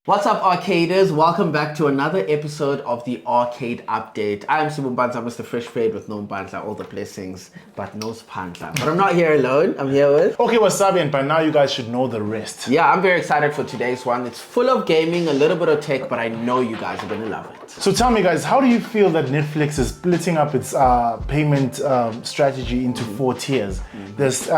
What's up, arcaders? Welcome back to another episode of the Arcade Update. I am Sibumbanza, Mr. Fresh Fade with no Mbandla, all the blessings, but no Spandla. But I'm not here alone. I'm here with... Okay, wasabi, and by now you guys should know the rest. Yeah, I'm very excited for today's one. It's full of gaming, a little bit of tech, but I know you guys are gonna love it. So tell me, guys, how do you feel that Netflix is splitting up its payment strategy into 4 tiers? There's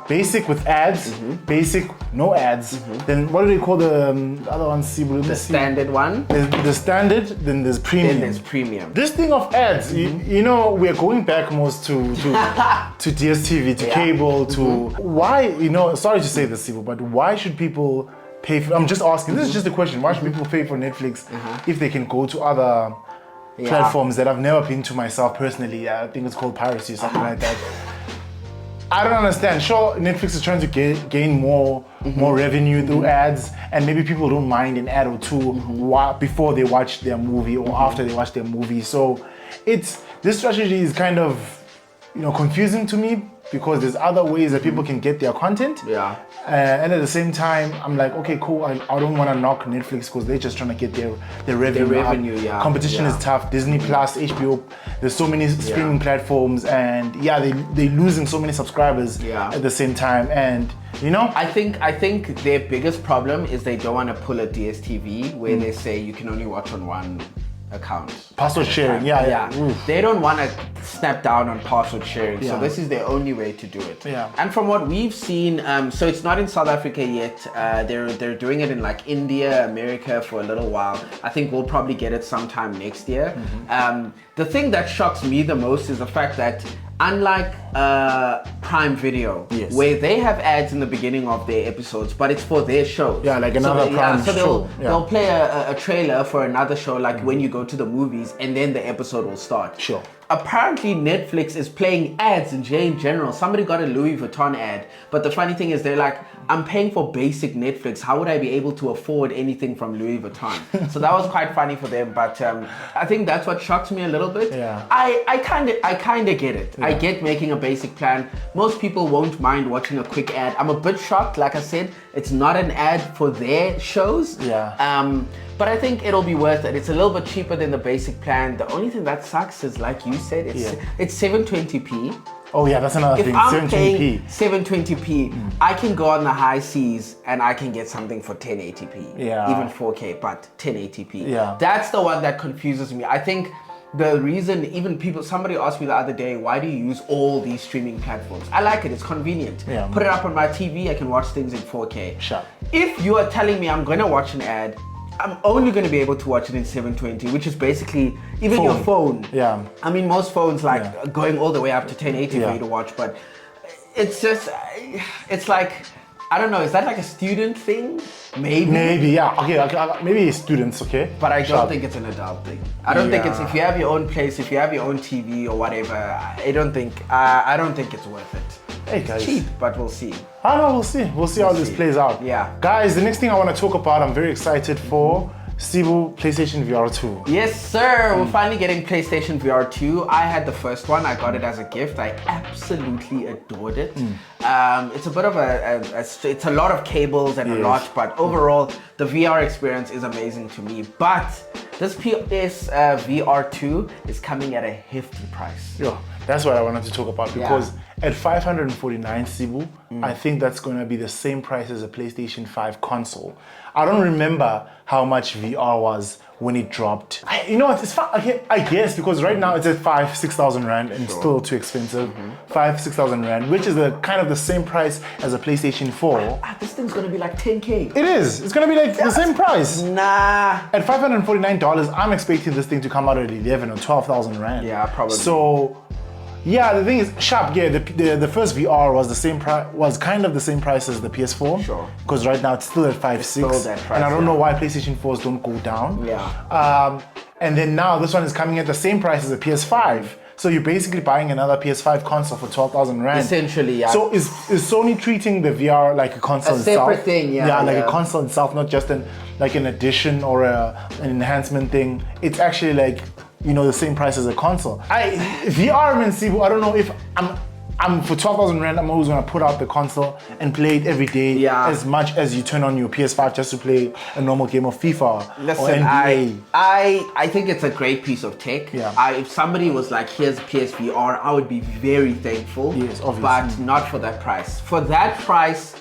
basic with ads, basic no ads. Then what do they call the other ones? The standard one. There's the standard, then there's premium. Then there's premium. This thing of ads, you know, we're going back most to DSTV, to cable, to why, you know, sorry to say this, Sibu, but why should people pay for, I'm just asking, this is just a question, why should people pay for Netflix if they can go to other platforms that I've never been to myself personally? I think it's called piracy or something like that. I don't understand. Sure, Netflix is trying to gain more revenue through ads, and maybe people don't mind an ad or two before they watch their movie or after they watch their movie. So this strategy is kind of, you know, confusing to me because there's other ways that people can get their content. Yeah. And at the same time, I'm like, okay, cool. I don't want to knock Netflix because they're just trying to get their revenue. Their revenue, yeah. Competition is tough. Disney Plus, HBO. There's so many streaming platforms, and they're losing so many subscribers at the same time. And you know, I think their biggest problem is they don't want to pull a DSTV where they say you can only watch on one account. Password sharing, They don't want to snap down on password sharing, so this is their only way to do it. Yeah. And from what we've seen, so it's not in South Africa yet. They're doing it in like India, America for a little while. I think we'll probably get it sometime next year. The thing that shocks me the most is the fact that unlike Prime Video, where they have ads in the beginning of their episodes, but it's for their shows. Yeah, like another Prime show. They'll play a trailer for another show, like when you go to the movies, and then the episode will start. Sure. Apparently Netflix is playing ads in general. Somebody got a Louis Vuitton ad, but the funny thing is they're like, I'm paying for basic Netflix. How would I be able to afford anything from Louis Vuitton? So that was quite funny for them, but I think that's what shocked me a little bit. Yeah. I kind of get it. I get making a basic plan. Most people won't mind watching a quick ad. I'm a bit shocked, like I said, it's not an ad for their shows. Yeah. But I think it'll be worth it. It's a little bit cheaper than the basic plan. The only thing that sucks is, like you said, it's 720p. Oh yeah, that's another thing. If I'm 720p. paying 720p, I can go on the high seas and I can get something for 1080p. Yeah. Even 4K, but 1080p. Yeah. That's the one that confuses me. I think the reason, somebody asked me the other day, why do you use all these streaming platforms? I like it, it's convenient. Yeah. Put it up on my TV, I can watch things in 4K. Sure. If you are telling me I'm gonna watch an ad, I'm only going to be able to watch it in 720, which is basically even your phone. Yeah. I mean, most phones going all the way up to 1080 for you to watch, but it's just, it's like, I don't know, is that like a student thing? Maybe. Maybe, yeah. Okay, maybe students, okay? But I don't think it's an adult thing. I don't think it's, if you have your own place, if you have your own TV or whatever, I don't think it's worth it. Hey guys. It's cheap, but we'll see. I know, we'll see. We'll see how this plays out. Yeah. Guys, the next thing I want to talk about, I'm very excited for Sibu PlayStation VR 2. Yes, sir. We're finally getting PlayStation VR 2. I had the first one. I got it as a gift. I absolutely adored it. It's a bit of it's a lot of cables and a lot, but overall, the VR experience is amazing to me. But this VR 2 is coming at a hefty price. Yeah, that's what I wanted to talk about because at 549 Sibu, I think that's going to be the same price as a PlayStation 5 console. I don't remember how much VR was when it dropped. You know what, it's fun, I guess, because right now it's at 5,000-6,000 Rand and it's still too expensive. 5,000-6,000 Rand, which is kind of the same price as a PlayStation 4. This thing's gonna be like 10K. It is, it's gonna be like the same price. Nah. At $549, I'm expecting this thing to come out at 11 or 12,000 Rand. Yeah, probably. So, yeah, the thing is, sharp. Yeah, the first VR was the same price, was kind of the same price as the PS4. Sure. Because right now it's still at 5,600, and I don't know why PlayStation 4s don't go down. Yeah. And then now this one is coming at the same price as the PS5. So you're basically buying another PS5 console for 12,000 Rand. Essentially, yeah. So is Sony treating the VR like a console itself? A separate thing, yeah. Yeah, like a console itself, not just an addition or an enhancement thing. It's actually like, you know, the same price as a console. VR and Sibu, I don't know if for 12,000 rand, I'm always gonna put out the console and play it every day. Yeah. As much as you turn on your PS5 just to play a normal game of FIFA or Listen, NBA. I think it's a great piece of tech. Yeah. If somebody was like, here's PSVR, I would be very thankful. Yes, obviously. But not for that price. For that price,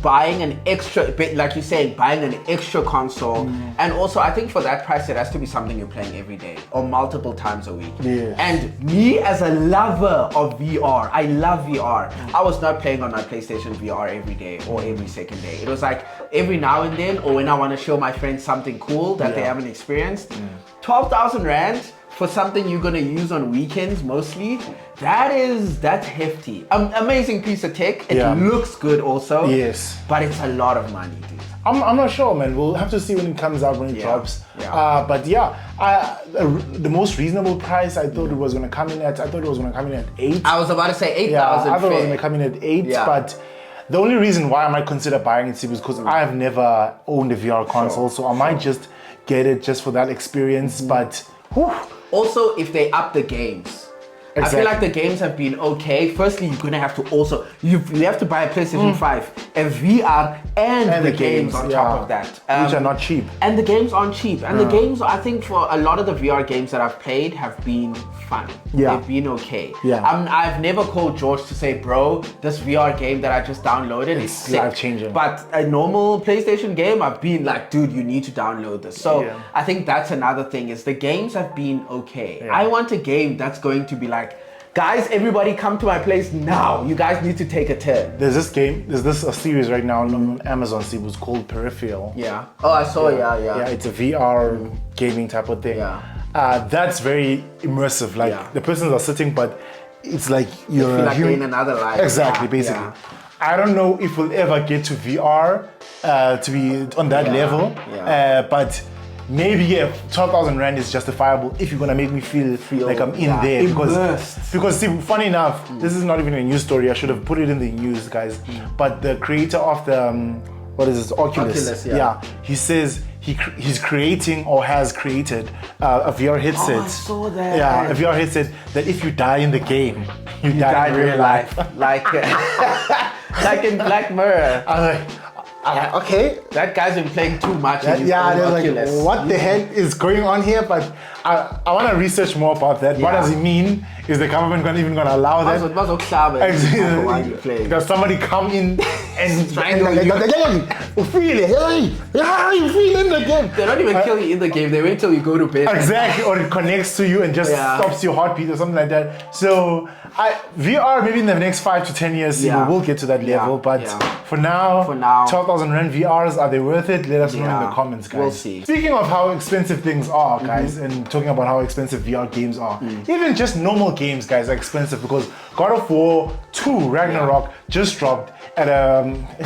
buying an extra, like you said, buying an extra console, and also I think for that price it has to be something you're playing every day or multiple times a week. Yes. And me as a lover of VR, I love VR. I was not playing on my PlayStation VR every day or every second day. It was like every now and then, or when I want to show my friends something cool that they haven't experienced. 12,000 rand for something you're gonna use on weekends mostly, that's hefty. Amazing piece of tech. It looks good also. Yes. But it's a lot of money, dude. I'm not sure, man. We'll have to see when it comes out, when it drops. Yeah. But yeah, the most reasonable price I thought it was gonna come in at, I thought it was gonna come in at 8. I was about to say 8,000. Yeah, I thought it was gonna come in at 8, but the only reason why I might consider buying it is because I have never owned a VR console, so I might just get it just for that experience. But whew. Also, if they up the games. Exactly. I feel like the games have been okay. Firstly, you're gonna have to also, you have to buy a PlayStation 5, a VR, and the games on top of that. Which are not cheap. And the games aren't cheap. And the games, I think for a lot of the VR games that I've played have been fun. Yeah. They've been okay. Yeah. I've never called George to say, bro, this VR game that I just downloaded is sick. Life-changing. But a normal PlayStation game, I've been like, dude, you need to download this. So I think that's another thing, is the games have been okay. Yeah. I want a game that's going to be like, guys, everybody come to my place now. You guys need to take a turn. There's this a series right now on Amazon, it's called Peripheral. Yeah. Oh, I saw, Yeah, it's a VR gaming type of thing. Yeah. That's very immersive. Like the persons are sitting, but it's like you're feel like you're in another life. Exactly, basically. I don't know if we'll ever get to VR to be on that level, but maybe 12,000 rand is justifiable if you're gonna make me feel like I'm in there. Because see, funny enough, this is not even a news story. I should have put it in the news, guys. But the creator of the what is this, Oculus, he says he's creating or has created a VR headset. Oh, I saw that. Yeah, a VR headset that if you die in the game, you die in real life. Like like in Black Mirror. Okay. That guy's been playing too much. They're like, what the hell is going on here? But I want to research more about that. What does it mean? Is the government even going to allow that? Does somebody come in and you feel in the game? They don't even kill you in the game. They wait till you go to bed. Exactly. Or it connects to you and just stops your heartbeat or something like that. So VR, maybe in the next 5 to 10 years, we'll get to that level. But for now, 12,000 rand VRs, are they worth it? Let us know in the comments, guys. We'll see. Speaking of how expensive things are, guys, and talking about how expensive VR games are, even just normal games, guys, are expensive, because God of War 2 Ragnarok just dropped at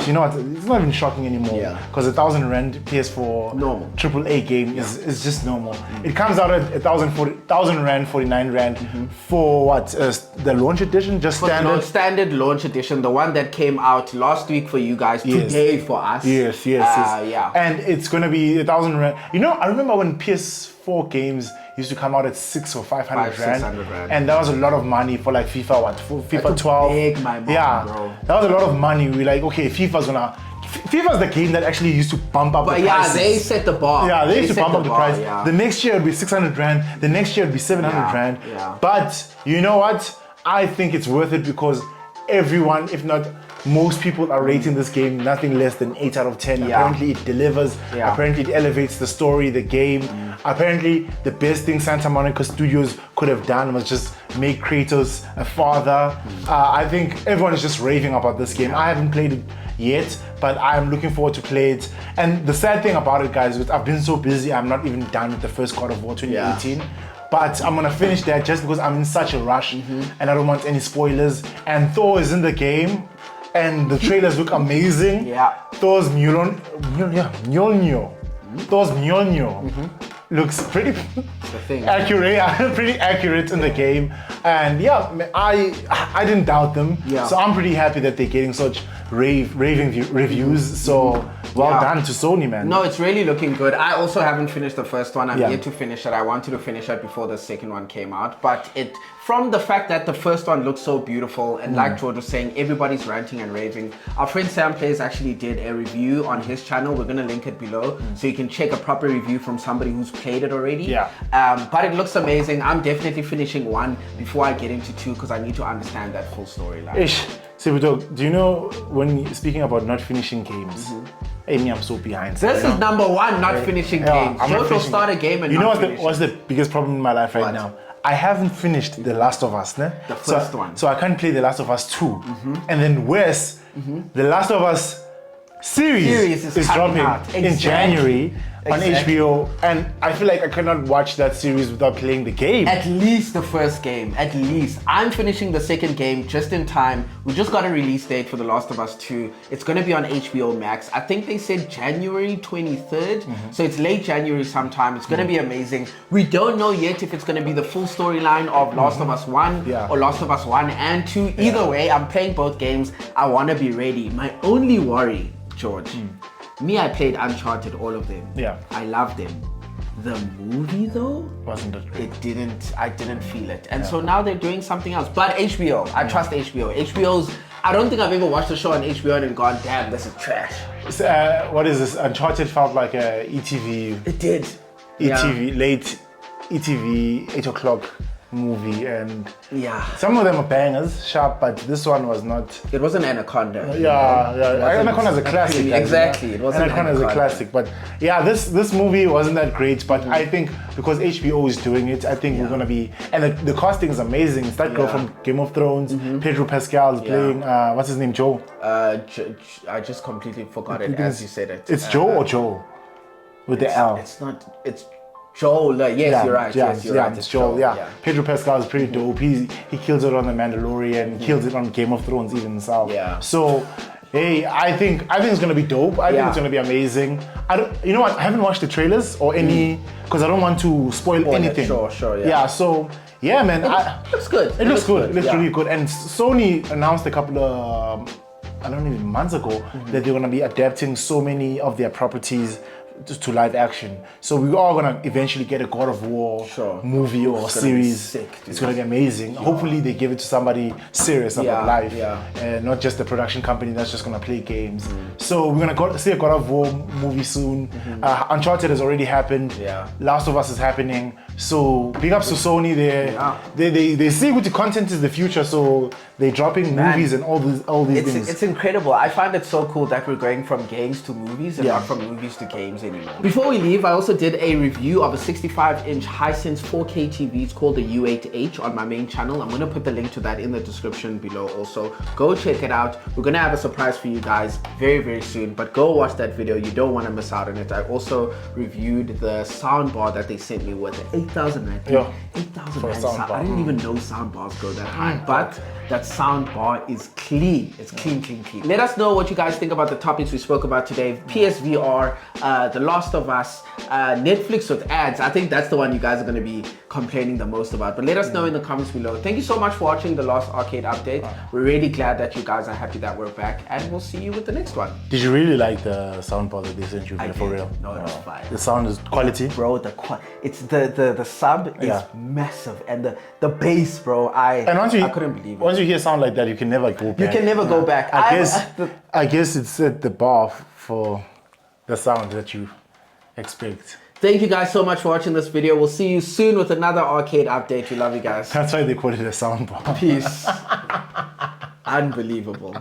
you know what, it's not even shocking anymore, because 1,000 rand PS4 normal AAA game is just normal. It comes out at 1,000 rand, 49 rand for what, the launch edition, just standard? Standard launch edition, the one that came out last week for you guys, today for us. Yes. And it's gonna be 1,000 rand. You know, I remember when PS4 games used to come out at 600 or 500 rand, and that was a lot of money for like FIFA, FIFA 12. Big my mom, bro. That was a lot of money. We're like, okay, FIFA's the game that actually used to bump up the prices. They set the bar. Yeah, they used to bump up the price. The next year it'd be 600 rand. The next year it'd be 700 rand. But you know what? I think it's worth it, because everyone, if not most people, are rating this game nothing less than 8 out of 10. Apparently it delivers. Apparently it elevates the story, the game. Apparently the best thing Santa Monica Studios could have done was just make Kratos a father. I think everyone is just raving about this game. I haven't played it yet, but I'm looking forward to play it. And the sad thing about it, guys, is I've been so busy, I'm not even done with the first God of War 2018. But I'm gonna finish that just because I'm in such a rush and I don't want any spoilers. And Thor is in the game, and the trailers look amazing. Thor's Mjolnir looks pretty accurate in the game. And I didn't doubt them. So I'm pretty happy that they're getting such raving reviews. So Well Yeah. done to Sony, man. No, it's really looking good. I also haven't finished the first one. I'm Yeah. yet to finish it. I wanted to finish it before the second one came out. But from the fact that the first one looks so beautiful, and like George was saying, everybody's ranting and raving. Our friend Sam Plays actually did a review on his channel. We're going to link it below so you can check a proper review from somebody who's played it already. Yeah. But it looks amazing. I'm definitely finishing 1 before I get into 2 because I need to understand that full storyline. Ish. Sibuto, do you know when speaking about not finishing games? Amy, I'm so behind. This is number 1, not finishing games. I'm not George will finishing start a it. game and you know not what's the biggest problem in my life right What? now? I haven't finished The Last of Us, ne? The first one. So I can't play The Last of Us 2. And then Wes, The Last of Us series is coming dropping out. in Exactly. January on Exactly. HBO, and I feel like I cannot watch that series without playing the game. At least the first game, at least. I'm finishing the second game just in time. We just got a release date for The Last of Us 2. It's gonna be on HBO Max. I think they said January 23rd. So it's late January sometime. It's gonna be amazing. We don't know yet if it's gonna be the full storyline of Last of Us 1 Yeah. or Last of Us 1 and 2. Either way, I'm playing both games. I wanna be ready. My only worry, George, me, I played Uncharted, all of them. Yeah. I loved them. The movie though? Wasn't it great? I didn't feel it. And so now they're doing something else. But HBO, I trust HBO. HBO's, I don't think I've ever watched a show on HBO and gone, damn, this is trash. What is this? Uncharted felt like a ETV, It did. late ETV 8 o'clock movie, and Yeah. some of them are bangers, sharp, but this one was not. It wasn't Anaconda. Yeah. wasn't Anaconda is a classic. guys, exactly. you know? It wasn't Anaconda is a Anaconda. classic, but yeah, this movie wasn't that great. But I think because HBO is doing it, I think we're gonna be, and the casting is amazing. It's that girl from Game of Thrones, Pedro Pascal is playing. What's his name? Joe. I just completely forgot it as you said it. It's Joe or Joel with the L. It's not, it's Joel. Yes, you're right. Yes, you're right. It's Joel. Yeah. Pedro Pascal is pretty dope. He kills it on The Mandalorian. Kills it on Game of Thrones even himself. Yeah. So, hey, I think it's gonna be dope. I think it's gonna be amazing. You know what? I haven't watched the trailers or any because I don't want to spoil anything. Sure. Yeah. Yeah. So, yeah, man. It looks good. It looks good. It looks yeah. really good. And Sony announced a couple of, I don't even months ago, that they're gonna be adapting so many of their properties to live action. So we are gonna eventually get a God of War movie or It's gonna be series. sick, dude. It's gonna be amazing. Hopefully they give it to somebody serious about life, yeah. and not just a production company that's just gonna play games. So we're gonna see a God of War movie soon. Uncharted has already happened. Yeah. Last of Us is happening. So big ups to Sony. They see what the content is the future. So they're dropping movies and all these things. It's incredible. I find it so cool that we're going from games to movies and not from movies to games anymore. Before we leave, I also did a review of a 65-inch Hisense 4K TV. It's called the U8H on my main channel. I'm going to put the link to that in the description below also. Go check it out. We're going to have a surprise for you guys very, very soon. But go watch that video. You don't want to miss out on it. I also reviewed the soundbar that they sent me with the 8,000 rand. 8,000 For a rand. soundbar. I didn't even know soundbars go that high. But that sound bar is clean. It's clean. Let us know what you guys think about the topics we spoke about today. PSVR, The Last of Us, Netflix with ads. I think that's the one you guys are going to be complaining the most about. But let us know in the comments below. Thank you so much for watching the Last Arcade Update. We're really glad that you guys are happy that we're back. And we'll see you with the next one. Did you really like the soundbar that they sent you for real? No, it was fire. The sound is quality. Bro, it's the sub is massive, and the bass, bro. I couldn't believe it. Once you hear sound like that, you can never go back. You can never go back. I guess it set the bar for the sound that you expect. Thank you guys so much for watching this video. We'll see you soon with another arcade update. We love you guys. That's why they call it a sound bar. Peace. Unbelievable.